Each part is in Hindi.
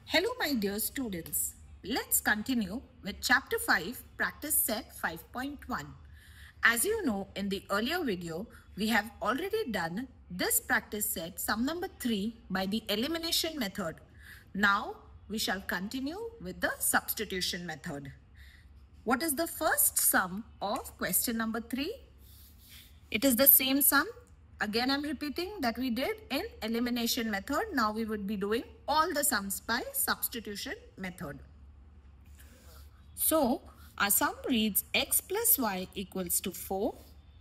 Hello my dear students. Let's continue with chapter 5 practice set 5.1. As you know, in the earlier video we have already done this practice set sum number 3 by the elimination method. Now we shall continue with the substitution method. What is the first sum of question number 3? It is the same sum. Again, I'm repeating that we did in elimination method. Now we would be doing all the sums by substitution method. So, our sum reads x plus y equals to 4,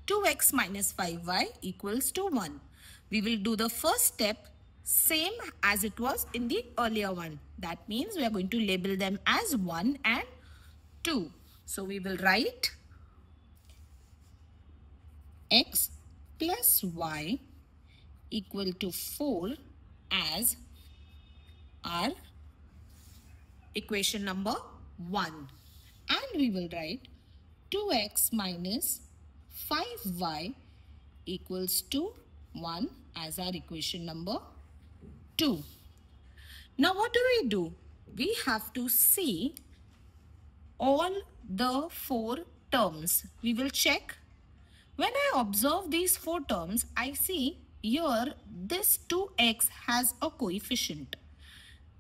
2x minus 5y equals to 1. We will do the first step same as it was in the earlier one. That means we are going to label them as 1 and 2. So, we will write x plus y equal to 4 as our equation number 1, and we will write 2x minus 5y equals to 1 as our equation number 2. Now what do? We have to see all the 4 terms. We will check. When I observe these 4 terms, I see here this 2x has a coefficient.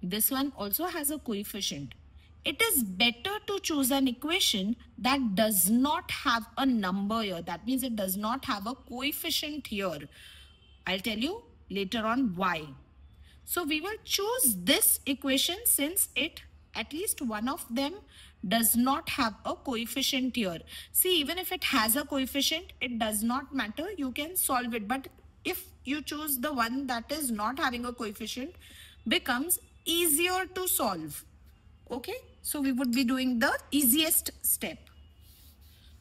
This one also has a coefficient. It is better to choose an equation that does not have a number here. That means it does not have a coefficient here. I'll tell you later on why. So we will choose this equation since at least one of them does not have a coefficient here. See, even if it has a coefficient, it does not matter. You can solve it. But if you choose the one that is not having a coefficient, becomes easier to solve. Okay, so we would be doing the easiest step.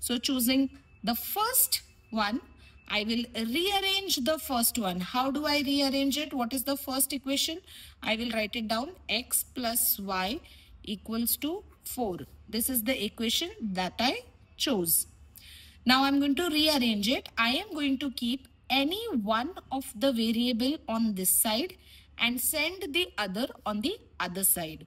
So choosing the first one, I will rearrange the first one. How do I rearrange it? What is the first equation? I will write it down. X plus y equals to 4. This is the equation that I chose. Now I'm going to rearrange it. I am going to keep any one of the variable on this side and send the other on the other side.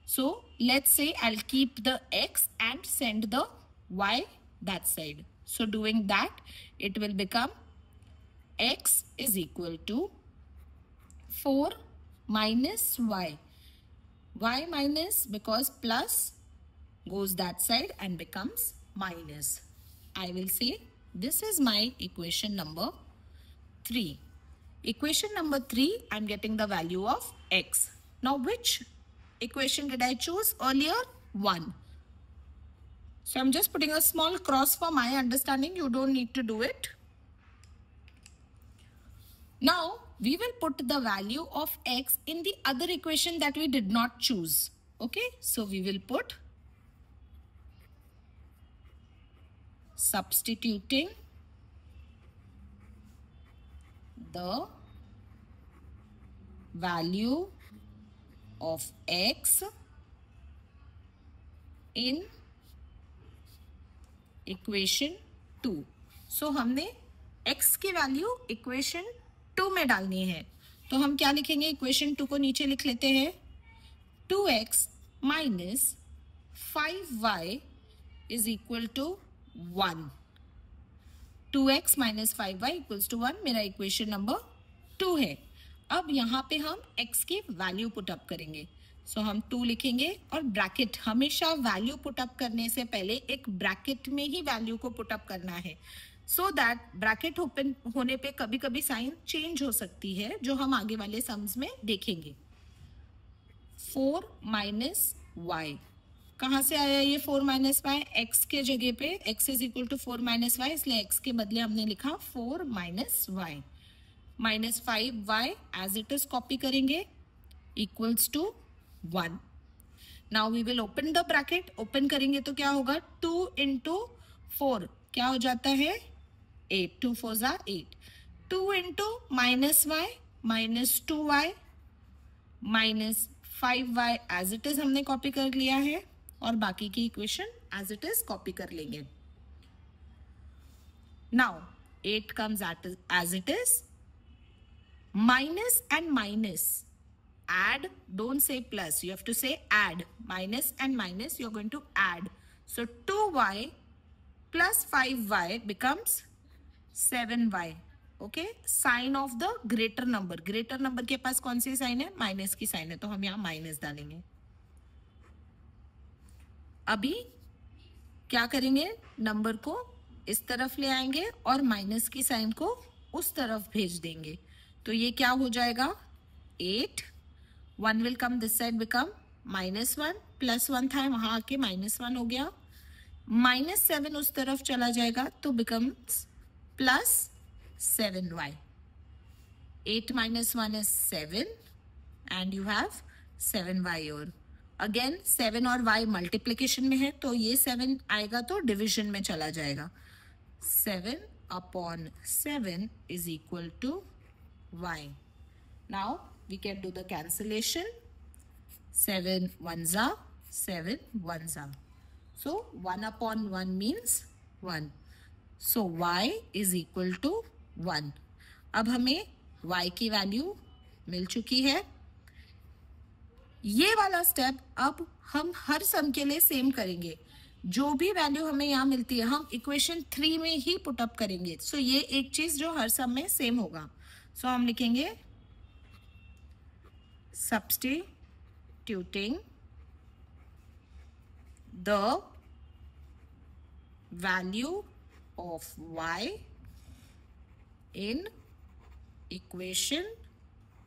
So let's say I'll keep the x and send the y that side. So doing that, it will become x is equal to 4 minus y. Y minus because plus goes that side and becomes minus. I will say this is my equation number 3. Equation number 3, I'm getting the value of x. Now which equation did I choose earlier? 1. So I'm just putting a small cross for my understanding. You don't need to do it. Now we will put the value of x in the other equation that we did not choose. Okay, so we will put substituting the value of x in equation 2. सो हमने x की वैल्यू इक्वेशन 2 में डालनी है. तो हम क्या लिखेंगे? इक्वेशन 2 को नीचे लिख लेते हैं. 2x minus 5y is equal to 1. 2x minus 5y equals to 1 मेरा इक्वेशन नंबर 2 है. अब यहाँ पे हम x की वैल्यू पुटअप करेंगे. सो हम 2 लिखेंगे और ब्रैकेट, हमेशा वैल्यू पुटअप करने से पहले एक ब्रैकेट में ही वैल्यू को पुटअप करना है, सो दैट ब्रैकेट ओपन होने पे कभी कभी साइन चेंज हो सकती है, जो हम आगे वाले सम्स में देखेंगे. 4 माइनस वाई, कहाँ से आया ये 4 माइनस वाई? एक्स के जगह पे x is equal to 4 minus y, इसलिए x के बदले हमने लिखा 4 minus y. Minus 5y as it is copy करेंगे equals to 1. Now we will open the bracket. Open करेंगे तो क्या होगा? 2 इंटू 4 क्या हो जाता है? 8. 2 4 8. 2 into minus y minus 2y minus 5y as it is हमने कॉपी कर लिया है और बाकी की equation as it is copy कर लेंगे. Now 8 comes as it is. Minus and minus add, don't say plus, you have to say add. Minus and minus, you're going to add. So 2y plus 5y becomes 7y. Okay, sign of the greater number, greater number के पास कौन सी साइन है? माइनस की साइन है, तो हम यहां माइनस डालेंगे. अभी क्या करेंगे? नंबर को इस तरफ ले आएंगे और माइनस की साइन को उस तरफ भेज देंगे. तो ये क्या हो जाएगा? 8. 1 will come this side, become -1. +1 था, वहां आके -1 हो गया. -7 उस तरफ चला जाएगा, तो becomes +7y. 8 minus 1 is 7 and you have 7y. और अगेन 7 और y मल्टीप्लीकेशन में है, तो ये 7 आएगा तो डिविजन में चला जाएगा. 7/7 is equal to y. Now we can do the cancellation. 7 ones are 7 ones are. So 1/1 means 1. So y is equal to 1. अब हमें y की वैल्यू मिल चुकी है. ये वाला स्टेप अब हम हर सम के लिए सेम करेंगे. जो भी वैल्यू हमें यहाँ मिलती है हम इक्वेशन 3 में ही पुट अप करेंगे. सो ये एक चीज जो हर सम में सेम होगा. सो हम लिखेंगे substituting the value of y in equation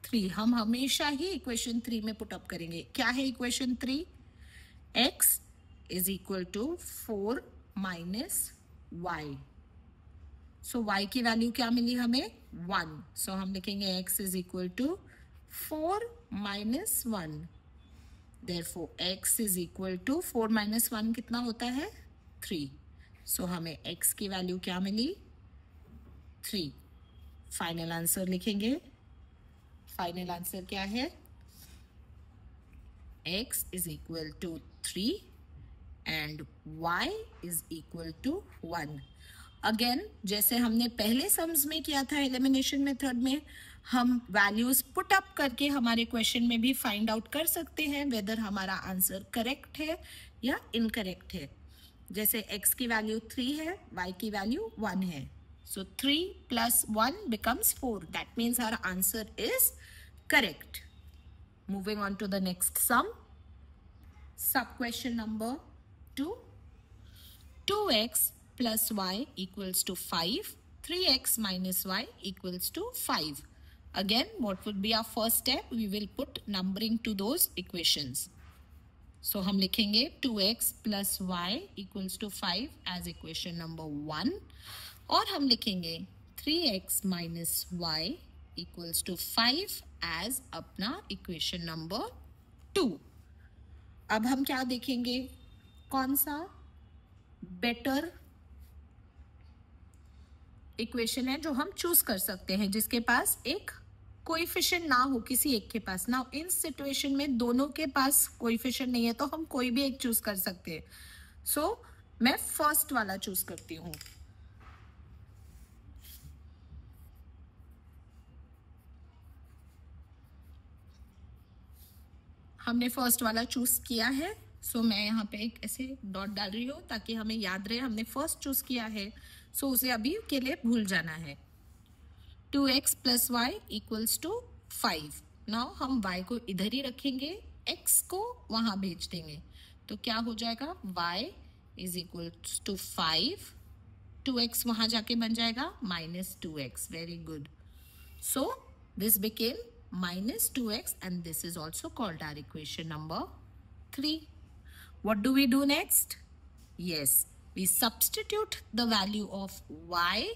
3. हम हमेशा ही इक्वेशन 3 में पुट अप करेंगे. क्या है equation 3? x is equal to 4 minus y. So y की वैल्यू क्या मिली हमें? 1. सो हम लिखेंगे x is equal to 4 minus 1. Therefore x is equal to 4 minus 1 कितना होता है? 3. सो हमें x की वैल्यू क्या मिली? 3. फाइनल आंसर लिखेंगे. फाइनल आंसर क्या है? x is equal to 3 and y is equal to 1. Again जैसे हमने पहले सम्स में किया था एलिमिनेशन मेथड में, हम वैल्यूज पुट अप करके हमारे क्वेश्चन में भी फाइंड आउट कर सकते हैं वेदर हमारा आंसर करेक्ट है या इनकरेक्ट है. जैसे x की वैल्यू 3 है, y की वैल्यू 1 है. So 3 plus 1 becomes 4. That means our answer is correct. Moving on to the next sum. Sub question number 2. 2x plus y equals to 5. 3x minus y equals to 5. Again, what would be our first step? We will put numbering to those equations. So हम लिखेंगे 2x plus y equals to 5 as equation number 1. और हम लिखेंगे 3x minus y equals to 5 as अपना इक्वेशन नंबर 2. अब हम क्या देखेंगे? कौन सा बेटर इक्वेशन है जो हम चूज कर सकते हैं, जिसके पास एक कोएफिशिएंट ना हो, किसी एक के पास ना. इन सिचुएशन में दोनों के पास कोएफिशिएंट नहीं है, तो हम कोई भी एक चूज कर सकते हैं. सो मैं फर्स्ट वाला चूज करती हूँ. हमने फर्स्ट वाला चूज किया है. सो मैं यहाँ पे एक ऐसे डॉट डाल रही हूँ ताकि हमें याद रहे हमने फर्स्ट चूज किया है. सो उसे अभी के लिए भूल जाना है. 2x plus y equals to 5. Now हम y को इधर ही रखेंगे, x को वहां भेज देंगे. तो क्या हो जाएगा? y is equal to 5. 2x वहां जाके बन जाएगा -2x. Very good. So this became -2x and this is also called our equation number 3. What do we do next? Yes, we substitute the value of y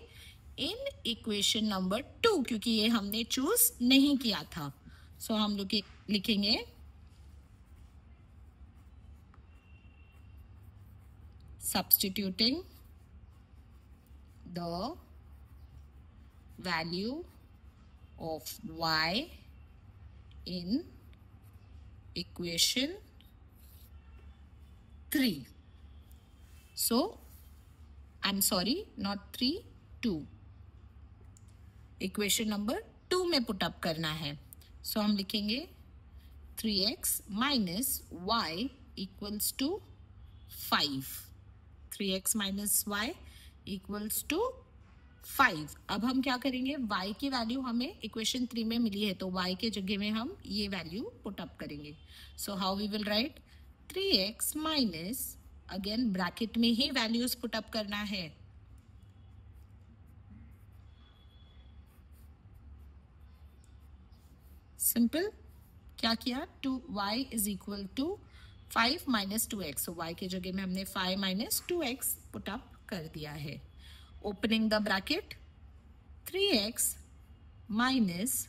in equation number 2 क्योंकि ये हमने चूज नहीं किया था. सो हम लोग लिखेंगे substituting the value of y in equation 3. So I'm sorry, not 3, 2. Equation number 2 में पुट अप करना है. सो हम लिखेंगे 3x minus y equals to 5. 3x minus y equals to 5. अब हम क्या करेंगे, y की वैल्यू हमें इक्वेशन 3 में मिली है, तो y के जगह में हम ये वैल्यू पुट अप करेंगे. So how we will write 3x minus, again bracket में ही वैल्यूज पुट अप करना है. सिंपल. क्या किया, 2y is equal to 5 minus 2x. So y के जगह में हमने 5 माइनस 2x पुट अप कर दिया है. Opening the bracket, 3x minus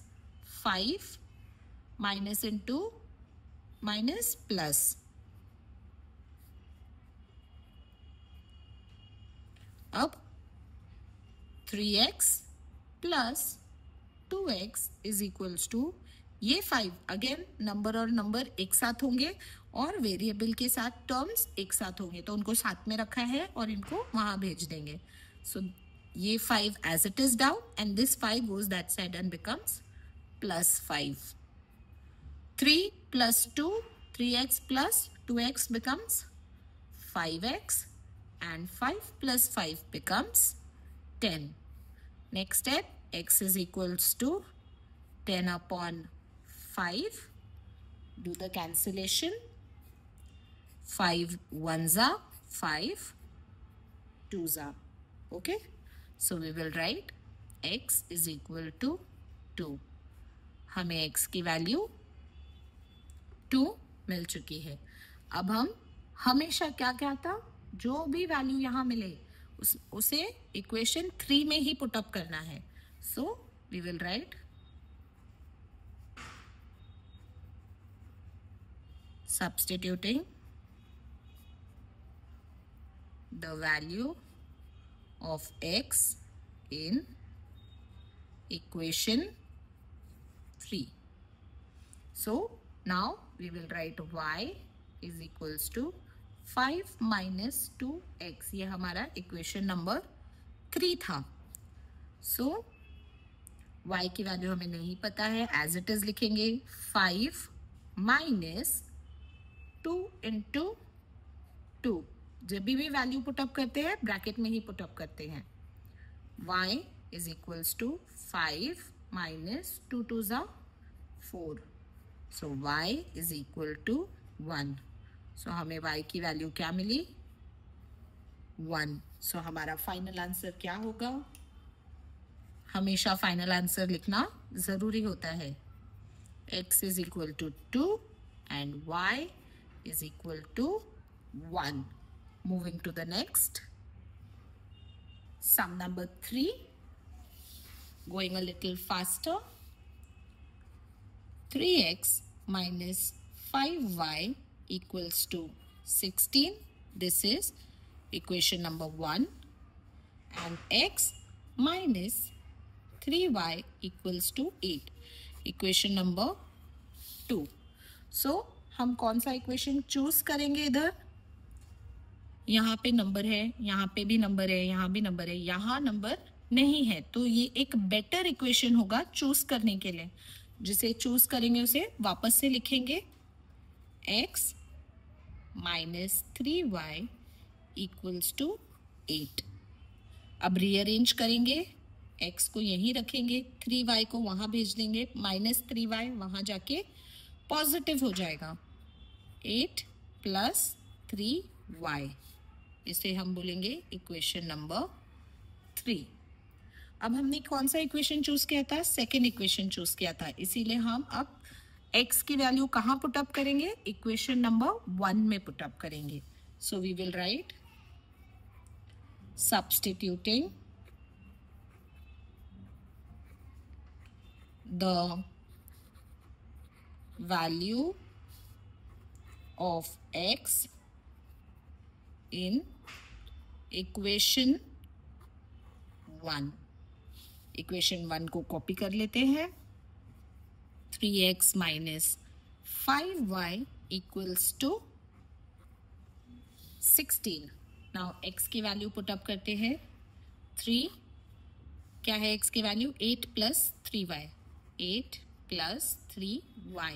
5 minus into minus plus. अब 3x plus 2x is equals to ये 5. अगेन नंबर और नंबर एक साथ होंगे और वेरिएबल के साथ टर्म्स एक साथ होंगे, तो उनको साथ में रखा है और इनको वहां भेज देंगे. सो ये 5 as it is down and this 5 goes that side and becomes plus 5. 3 plus 2, 3x plus 2x becomes 5x and 5 plus 5 becomes 10. Next step, x is equals to 10 upon 5. Do the cancellation. 5 ones are 5 twos are. Okay. So we will write x is equal to 2. हमें x की वैल्यू 2 मिल चुकी है. अब हम हमेशा क्या था, जो भी वैल्यू यहाँ मिले उसे इक्वेशन 3 में ही पुट अप करना है. So we will write substituting the value of x in equation 3. So now we will write y is equals to 5 minus 2x. ये हमारा इक्वेशन नंबर 3 था. So y की वैल्यू हमें नहीं पता है, एज इट इज लिखेंगे 5 माइनस 2 इंटू 2. जब भी वैल्यू पुटअप करते हैं ब्रैकेट में ही पुटअप करते हैं. y is equals to 5 minus 2 2 ज़ा 4. So y is equal to 1. So हमें y की वैल्यू क्या मिली, 1. सो हमारा फाइनल आंसर क्या होगा, हमेशा फाइनल आंसर लिखना जरूरी होता है. x is equal to 2 and y is equal to 1. Moving to the next. Sum number 3. Going a little faster. 3x minus 5y equals to 16. This is equation number 1. And x minus 3y equals to 8. Equation number 2. So हम कौन सा इक्वेशन चूज करेंगे, इधर यहाँ पे नंबर है, यहाँ पे भी नंबर है, यहाँ भी नंबर है, यहाँ नंबर नहीं है, तो ये एक बेटर इक्वेशन होगा चूज करने के लिए. जिसे चूज करेंगे उसे वापस से लिखेंगे, x minus 3y equals to 8. अब रीअरेंज करेंगे, x को यहीं रखेंगे, 3y को वहां भेज देंगे, माइनस 3y वहां जाके पॉजिटिव हो जाएगा. 8 प्लस 3y, इसे हम बोलेंगे इक्वेशन नंबर 3. अब हमने कौन सा इक्वेशन चूज किया था, सेकेंड इक्वेशन चूज किया था, इसीलिए हम अब x की वैल्यू कहाँ पुट अप करेंगे, इक्वेशन नंबर 1 में पुट अप करेंगे. So we will write substituting the value of x in equation 1. equation 1 को कॉपी कर लेते हैं. 3x minus 5y equals to 16. now x की वैल्यू पुट अप करते हैं. 3 क्या है x की value, 8 plus 3y, 8 plus 3y.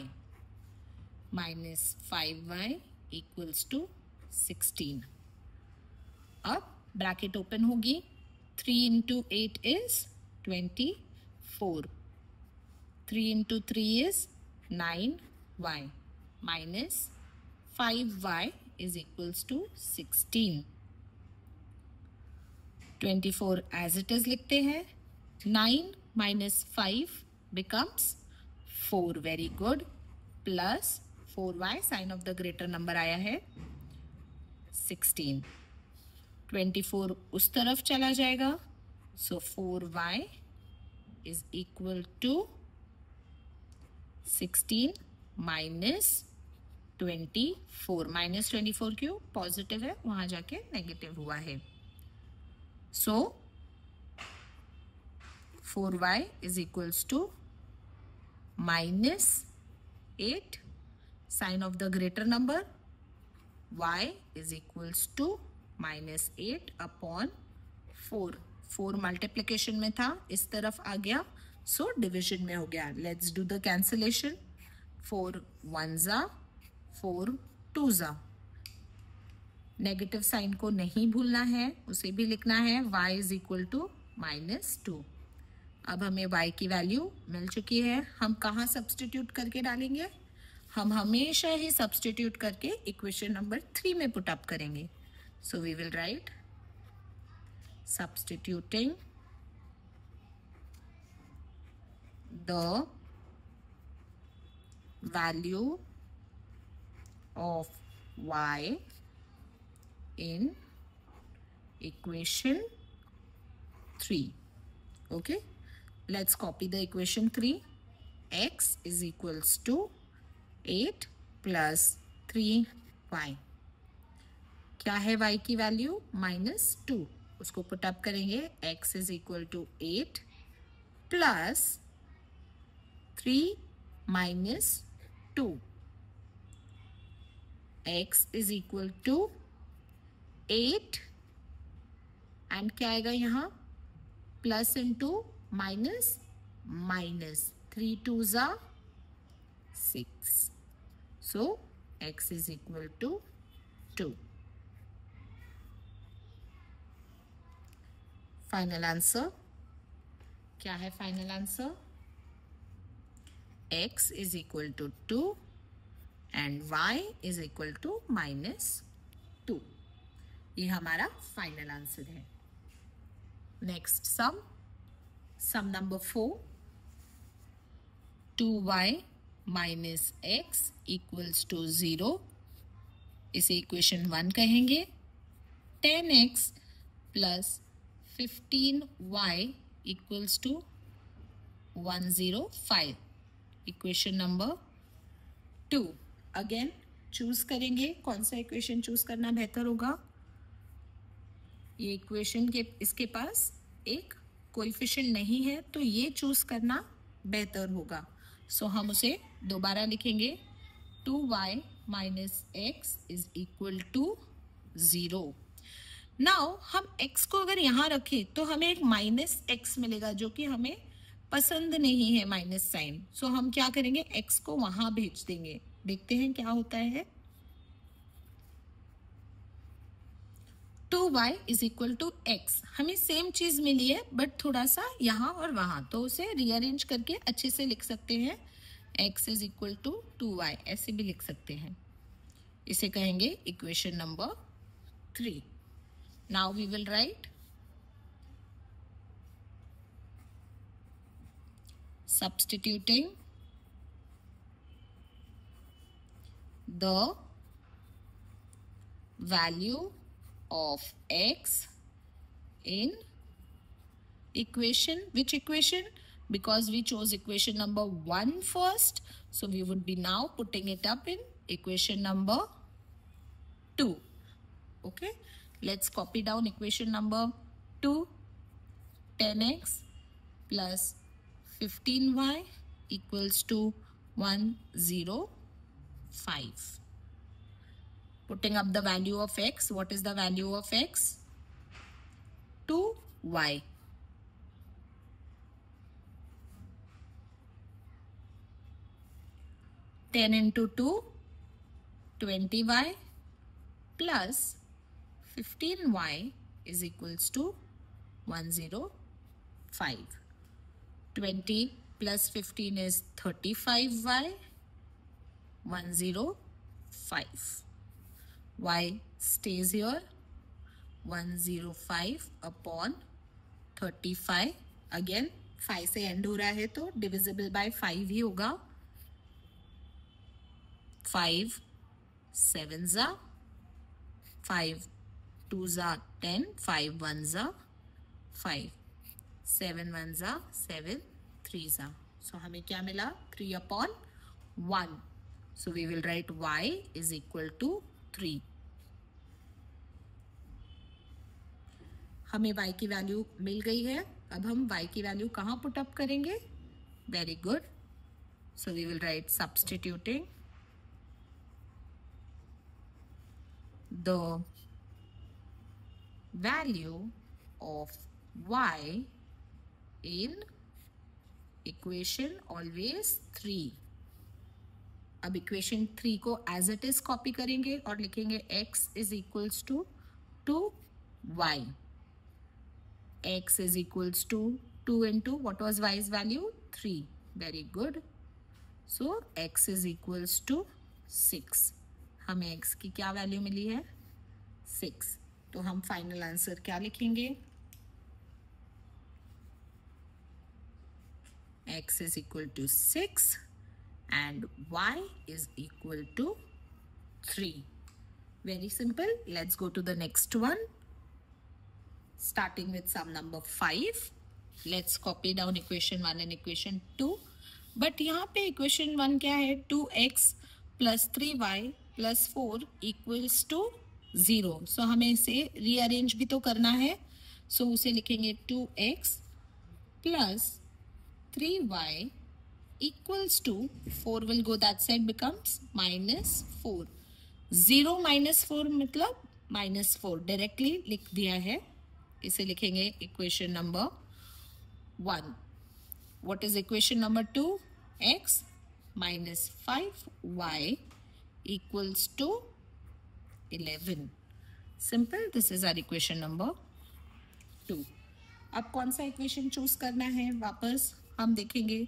minus 5y equals to 16. अब ब्रैकेट ओपन होगी, 3 into 8 is 24. 3 into 3 is 9y minus 5y is equals to 16. 24 as it is लिखते हैं. 9 minus 5 becomes 4. Very good. Plus 4y, sign of the greater number आया है 16. 24 उस तरफ चला जाएगा, so 4y is equal to 16 minus 24. Minus 24 क्यों? पॉजिटिव है, वहां जाके नेगेटिव हुआ है. So 4y is equals to minus 8, sign of the greater number, y is equals to minus 8 upon 4. 4 multiplication में था, इस तरफ आ गया, सो डिविजन में हो गया. Let's do the cancellation. 4 1 4 2 negative sign को नहीं भूलना है, उसे भी लिखना है. y is equal to -2. अब हमें y की वैल्यू मिल चुकी है. हम कहाँ सब्सटीट्यूट करके डालेंगे? हम हमेशा ही सब्सटीट्यूट करके इक्वेशन नंबर 3 में पुट अप करेंगे. So we will write substituting the value of y in equation 3. Okay, let's copy the equation 3. X is equals to 8 plus 3y. क्या है y की वैल्यू? -2. उसको पुट अप करेंगे. x is equal to 8 plus 3 minus 2. x is equal to 8 and क्या आएगा यहाँ? Plus into minus minus. 3 2s are 6. So x is equal to 2. Final answer क्या है? Final answer x is equal to 2 and y is equal to -2. ये हमारा फाइनल आंसर है. Next sum number 4. 2y minus x equals to 0. इसे इक्वेशन 1 कहेंगे. 10x plus 15y equals to 105. Equation number 2. Again choose करेंगे. कौन सा इक्वेशन चूज करना बेहतर होगा? ये इक्वेशन के इसके पास एक कोएफिशिएंट नहीं है, तो ये चूज करना बेहतर होगा. सो हम उसे दोबारा लिखेंगे. 2y minus x is equal to 0. Now हम x को अगर यहाँ रखें तो हमें एक -x मिलेगा, जो कि हमें पसंद नहीं है माइनस साइन. सो हम क्या करेंगे? x को वहां भेज देंगे. देखते हैं क्या होता है. 2y is equal to x. हमें सेम चीज मिली है, बट थोड़ा सा यहाँ और वहां, तो उसे रीअरेंज करके अच्छे से लिख सकते हैं. x is equal to 2y ऐसे भी लिख सकते हैं. इसे कहेंगे equation number 3. Now we will write substituting the value of x in equation. Which equation? Because we chose equation number 1 first, so we would be now putting it up in equation number 2. Okay, let's copy down equation number 2. 10x plus 15y equals to 105. Putting up the value of x. What is the value of x? 2y. 10 into 2, 20y plus 15y is equals to 105. 20 plus 15 is 35y, 105. Y stays here, 105 upon 35. Again 5 से एंड हो रहा है तो डिविजिबल बाय 5 ही होगा. 5 7s are 5 2s are 10, 5 1s are 5, 7 1s are 7, 3s are. So हमें क्या मिला? 3 upon 1. So we will write y is equal to 3. हमें y की वैल्यू मिल गई है. अब हम y की वैल्यू कहाँ पुट अप करेंगे? Very good. So we will write substituting the value of y in equation always 3. अब इक्वेशन 3 को एज इट इज कॉपी करेंगे और लिखेंगे x is equals to 2y. X is equals to 2 into what was y's value? 3. Very good. So x is equals to 6. हमें x की क्या वैल्यू मिली है? 6. तो हम फाइनल आंसर क्या लिखेंगे? x is equal to 6 and y is equal to 3. Very simple. Let's go to the next one. Starting with sum number 5. Let's copy down equation 1 and equation 2. But यहाँ पे equation 1 क्या है? 2x plus 3y plus 4 equals to 0. So हमें इसे rearrange भी तो करना है. So उसे लिखेंगे 2x plus 3y equals to 4 will go that side becomes minus 4. 0 minus 4 मतलब minus 4. Directly लिख दिया है. इसे लिखेंगे equation number 1. What is equation number 2? x minus 5y equals to 11. Simple. This is our equation number 2. अब कौन सा इक्वेशन चूज करना है? वापस हम देखेंगे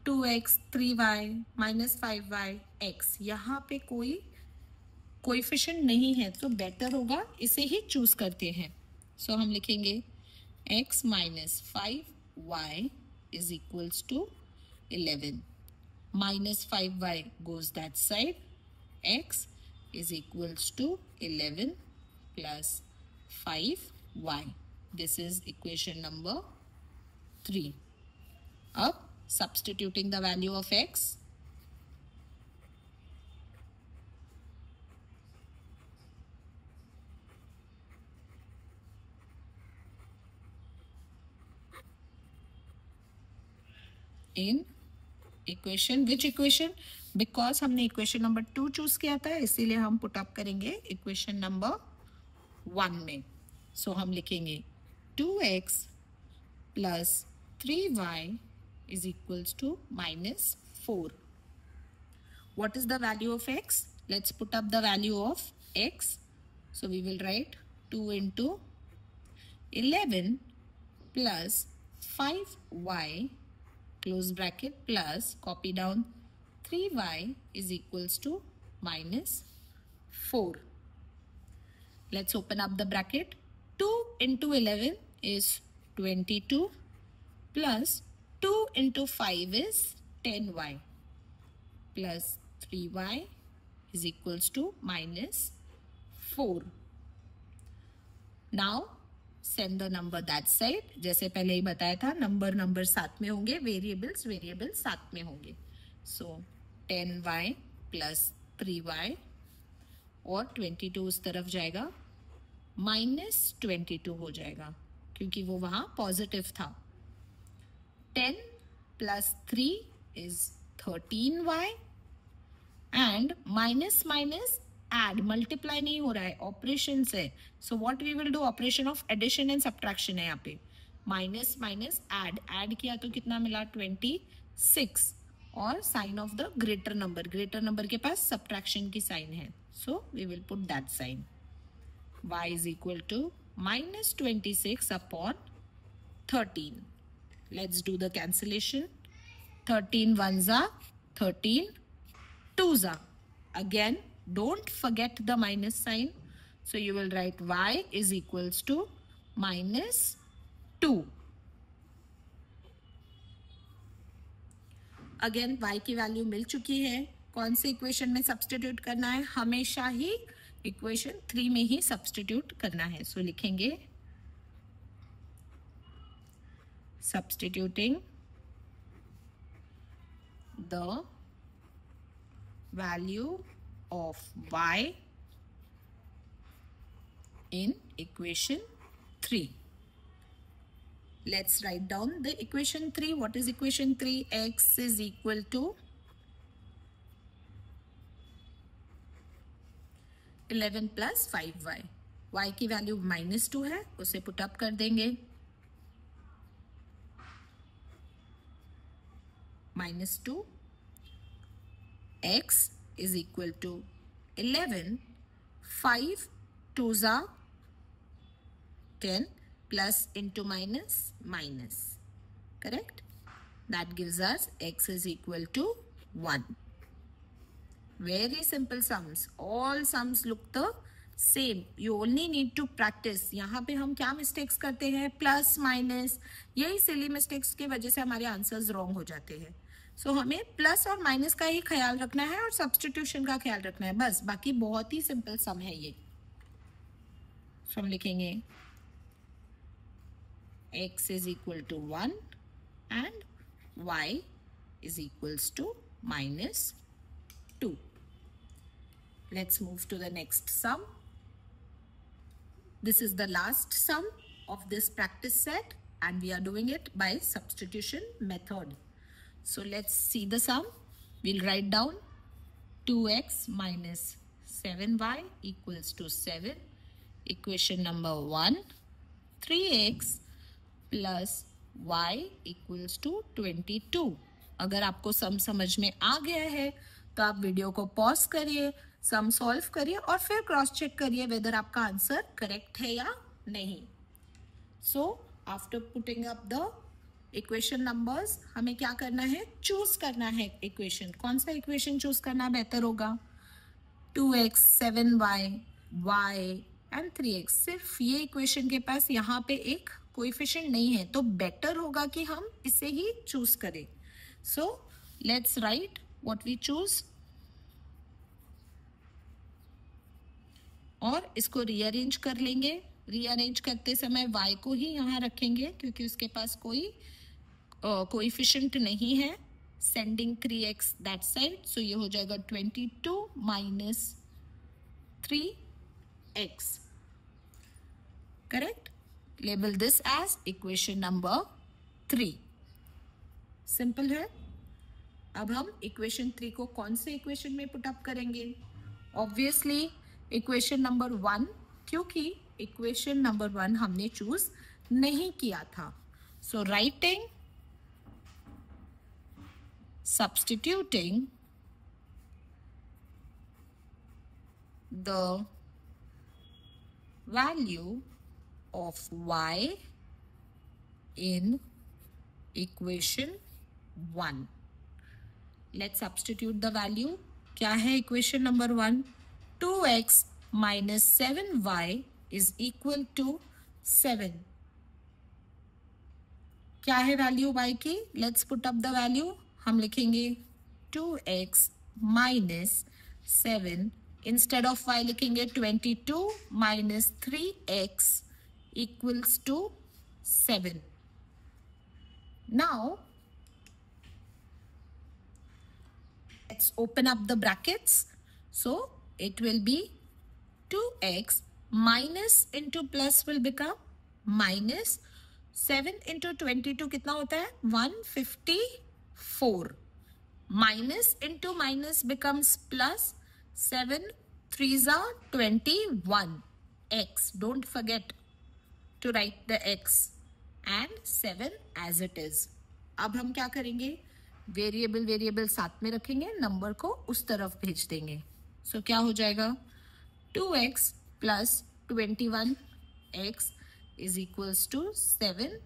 2x 3y minus 5y x. यहाँ पे कोई कोएफिशिएंट नहीं है तो बेटर होगा इसे ही चूज करते हैं. So हम लिखेंगे x minus 5y is equals to 11. Minus 5y goes that side. X is equals to 11 plus 5y. This is equation number 3. अब substituting the value of x. In equation which equation? Because हमने इक्वेशन नंबर 2 चूज किया था इसीलिए हम पुट अप करेंगे इक्वेशन नंबर 1 में. सो हम लिखेंगे 2x plus 3y is equals to minus 4. What is the value of x? Let's put up the value of x. So we will write 2 into 11 plus 5y close bracket plus copy down 3y is equals to minus 4. Let's open up the bracket. 2 into 11 is 22 plus 2 into 5 is 10y plus 3y is equals to minus 4. Now send the number that side. जैसे पहले ही बताया था नंबर साथ में होंगे, वेरिएबल्स साथ में होंगे. सो 10y प्लस 3y और 22 उस तरफ जाएगा, माइनस 22 हो जाएगा क्योंकि वो वहां पॉजिटिव था. 10 plus 3 is 13y and minus minus add, multiply नहीं हो रहा है, ऑपरेशन है. So what we will do? Operation of addition and subtraction है यहाँ पे. माइनस माइनस ऐड किया तो कितना मिला? 26 और sign of the greater number के पास सब्ट्रैक्शन की साइन है, so we will put that sign. y is equal to minus 26 upon 13. Let's do the cancellation. 13 ones are 13 twos are. Again, don't forget the minus sign. So you will write y is equals to minus 2. Again, y की वैल्यू मिल चुकी है. कौन से इक्वेशन में सब्स्टिट्यूट करना है? हमेशा ही इक्वेशन 3 में ही सब्स्टिट्यूट करना है. सो लिखेंगे substituting the value of y in equation 3. Let's write down the equation 3. What is equation 3? X is equal to 11 plus 5y. y की वैल्यू -2 है, उसे पुट अप कर देंगे. -2 x is equal to 11, 5 2s are 10 plus into minus minus, correct? That gives us x is equal to 1. Very simple sums. All sums look the same. You only need to practice. यहाँ पे हम क्या मिस्टेक्स करते हैं? प्लस माइनस, यही सिली मिस्टेक्स की वजह से हमारे आंसर्स रॉन्ग हो जाते हैं. सो हमें प्लस और माइनस का ही ख्याल रखना है और सब्स्टिट्यूशन का ख्याल रखना है, बस. बाकी बहुत ही सिंपल सम है ये. सो हम लिखेंगे x is equal to 1 and y is equals to -2. Let's move to the next sum. This is the last sum of this practice set and we are doing it by substitution method. So let's see the sum. We'll write down 2x minus 7y equals to 7. Equation number 1. 3x plus y equals to 22. अगर आपको सम समझ में आ गया है तो आप वीडियो को पॉज करिए, सम सॉल्व करिए और फिर क्रॉस चेक करिए वेदर आपका आंसर करेक्ट है या नहीं. So after putting up the equation numbers हमें क्या करना है? चूज करना है इक्वेशन. कौन सा इक्वेशन चूज करना बेहतर होगा? 2x 7y y and 3x. सिर्फ ये इक्वेशन के पास यहाँ पे एक कोएफिशिएंट नहीं है तो बेटर होगा कि हम इसे ही चूज करें. So let's write what we choose और इसको रीअरेंज कर लेंगे. रीअरेंज करते समय y को ही यहाँ रखेंगे क्योंकि उसके पास कोई कोएफिशिएंट नहीं है. सेंडिंग 3x दैट साइड, सो ये हो जाएगा 22 minus 3x. Correct? Label this as equation number 3. Simple है. अब हम इक्वेशन 3 को कौन से इक्वेशन में पुट अप करेंगे? ऑब्वियसली इक्वेशन नंबर 1, क्योंकि इक्वेशन नंबर 1 हमने चूज नहीं किया था. So writing substituting the value of y in equation 1. Let's substitute the value. क्या है equation number 1? 2x minus 7y is equal to 7. क्या है वैल्यू y की? Let's put up the value. हम लिखेंगे 2x minus 7. Instead of y लिखेंगे 22 minus 3x equals to 7. Now let's open up the brackets. So it will be 2x minus into plus will become minus 7 into 22 कितना होता है? 154. Minus into minus becomes plus. 7 3s are 21. X. Don't forget to write the x and 7 as it is. अब हम क्या करेंगे? वेरिएबल साथ में रखेंगे, नंबर को उस तरफ भेज देंगे. सो क्या हो जाएगा? 2x plus 21x is equals to 7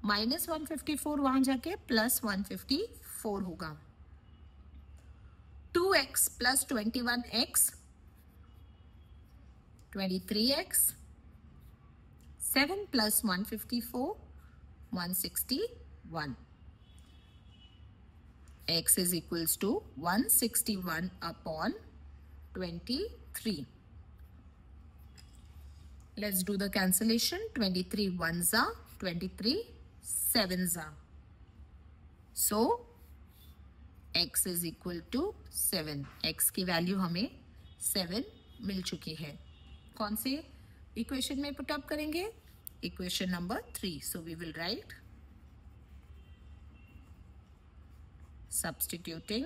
minus 154 वहां जाके प्लस 154 होगा. 2x plus 21x 23x, 7 plus 154 161. X is equals to 161 upon 23. Let's do the cancellation. 23 ones are 23 sevens are. So x is equal to 7. x की वैल्यू हमें 7 मिल चुकी है. कौन से इक्वेशन में पुट अप करेंगे? Equation number 3. So we will write substituting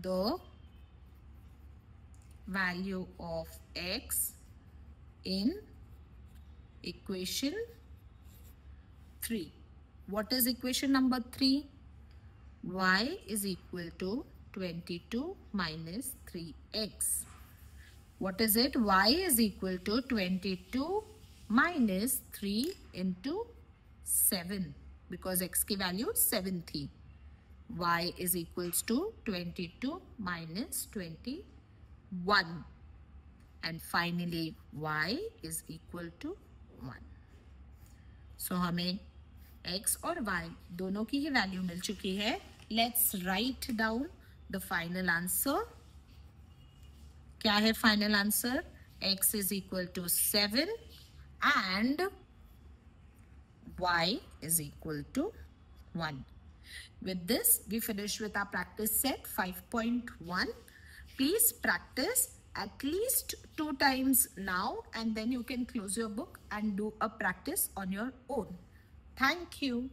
the value of x in equation 3. What is equation number 3? y is equal to 22 minus 3x. What is it? Y is equal to 22 minus 3 into 7. Because x की वैल्यू 7 थी. y is equals to 22 minus 21. And finally y is equal to 1. So हमें x और y दोनों की ही वैल्यू मिल चुकी है. Let's write down the final answer. क्या है final answer? x is equal to 7 and y is equal to 1. With this, we finish with our practice set 5.1. Please practice at least 2 times now, and then you can close your book and do a practice on your own. Thank you.